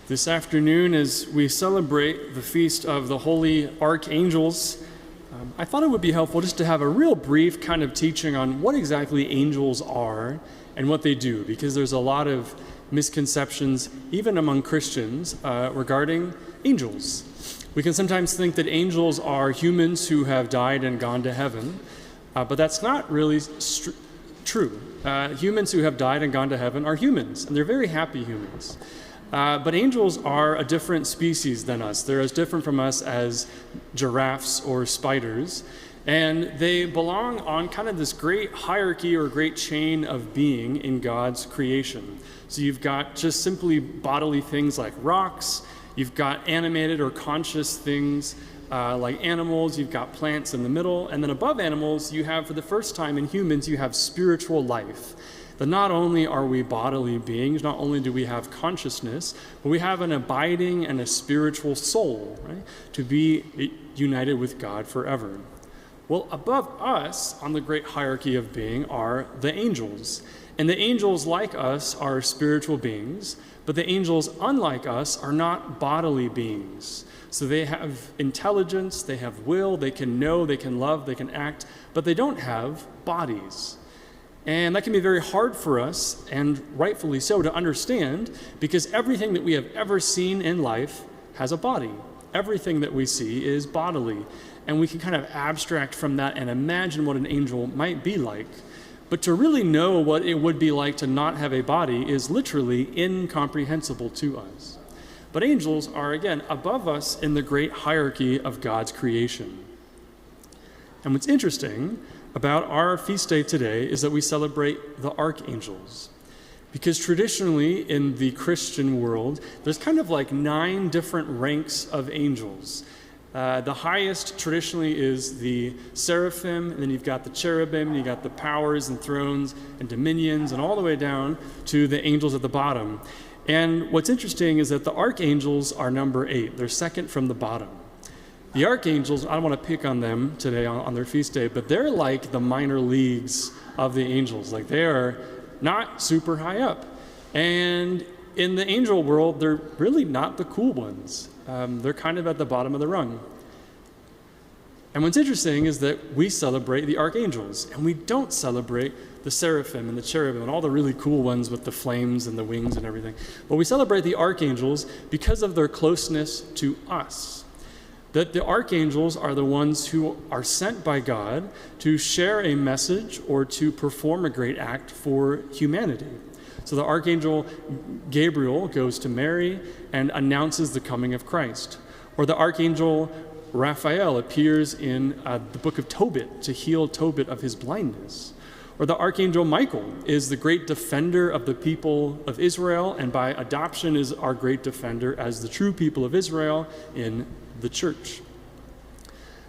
This afternoon, as we celebrate the feast of the holy Archangels, I thought it would be helpful just to have a real brief kind of teaching on what exactly angels are and what they do, because there's a lot of misconceptions, even among Christians, regarding angels. We can sometimes think that angels are humans who have died and gone to heaven, but that's not really true. Humans who have died and gone to heaven are humans, and they're very happy humans. But angels are a different species than us. They're as different from us as giraffes or spiders. And they belong on kind of this great hierarchy or great chain of being in God's creation. So you've got just simply bodily things like rocks. You've got animated or conscious things like animals. You've got plants in the middle. And then above animals, you have, for the first time in humans, you have spiritual life. That not only are we bodily beings, not only do we have consciousness, but we have an abiding and a spiritual soul, right? To be united with God forever. Well, above us on the great hierarchy of being are the angels. And the angels, like us, are spiritual beings, but the angels, unlike us, are not bodily beings. So they have intelligence, they have will, they can know, they can love, they can act, but they don't have bodies. And that can be very hard for us, and rightfully so, to understand, because everything that we have ever seen in life has a body. Everything that we see is bodily. And we can kind of abstract from that and imagine what an angel might be like. But to really know what it would be like to not have a body is literally incomprehensible to us. But angels are, again, above us in the great hierarchy of God's creation. And what's interesting about our feast day today is that we celebrate the archangels. Because traditionally in the Christian world, there's kind of like 9 different ranks of angels. The highest traditionally is the seraphim, and then you've got the cherubim, and you've got the powers and thrones and dominions, and all the way down to the angels at the bottom. And what's interesting is that the archangels are number 8. They're second from the bottom. The archangels, I don't want to pick on them today on their feast day, but they're like the minor leagues of the angels. Like, they are not super high up. And in the angel world, they're really not the cool ones. They're kind of at the bottom of the rung. And what's interesting is that we celebrate the archangels, and we don't celebrate the seraphim and the cherubim and all the really cool ones with the flames and the wings and everything. But we celebrate the archangels because of their closeness to us. That the archangels are the ones who are sent by God to share a message or to perform a great act for humanity. So the archangel Gabriel goes to Mary and announces the coming of Christ. Or the archangel Raphael appears in the book of Tobit to heal Tobit of his blindness. Or the archangel Michael is the great defender of the people of Israel, and by adoption is our great defender as the true people of Israel in the church.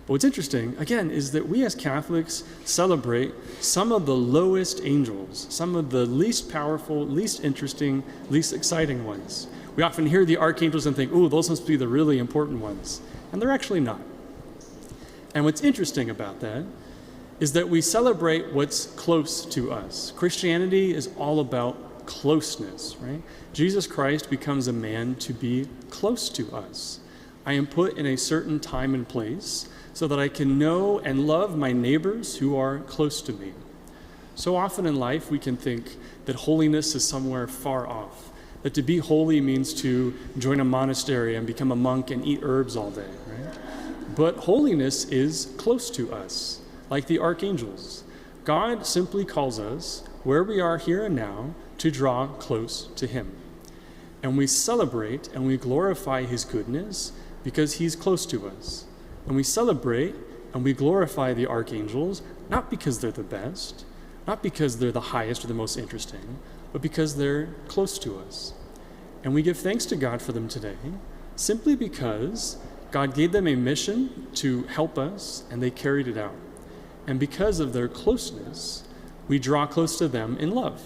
But what's interesting, again, is that we as Catholics celebrate some of the lowest angels, some of the least powerful, least interesting, least exciting ones. We often hear the archangels and think, ooh, those must be the really important ones. And they're actually not. And what's interesting about that is that we celebrate what's close to us. Christianity is all about closeness, right? Jesus Christ becomes a man to be close to us. I am put in a certain time and place so that I can know and love my neighbors who are close to me. So often in life, we can think that holiness is somewhere far off, that to be holy means to join a monastery and become a monk and eat herbs all day, right? But holiness is close to us, like the archangels. God simply calls us, where we are here and now, to draw close to him. And we celebrate and we glorify his goodness because he's close to us. And we celebrate and we glorify the archangels, not because they're the best, not because they're the highest or the most interesting, but because they're close to us. And we give thanks to God for them today, simply because God gave them a mission to help us, and they carried it out. And because of their closeness, we draw close to them in love.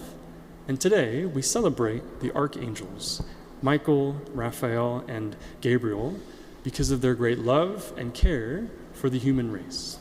And today, we celebrate the archangels, Michael, Raphael, and Gabriel, because of their great love and care for the human race.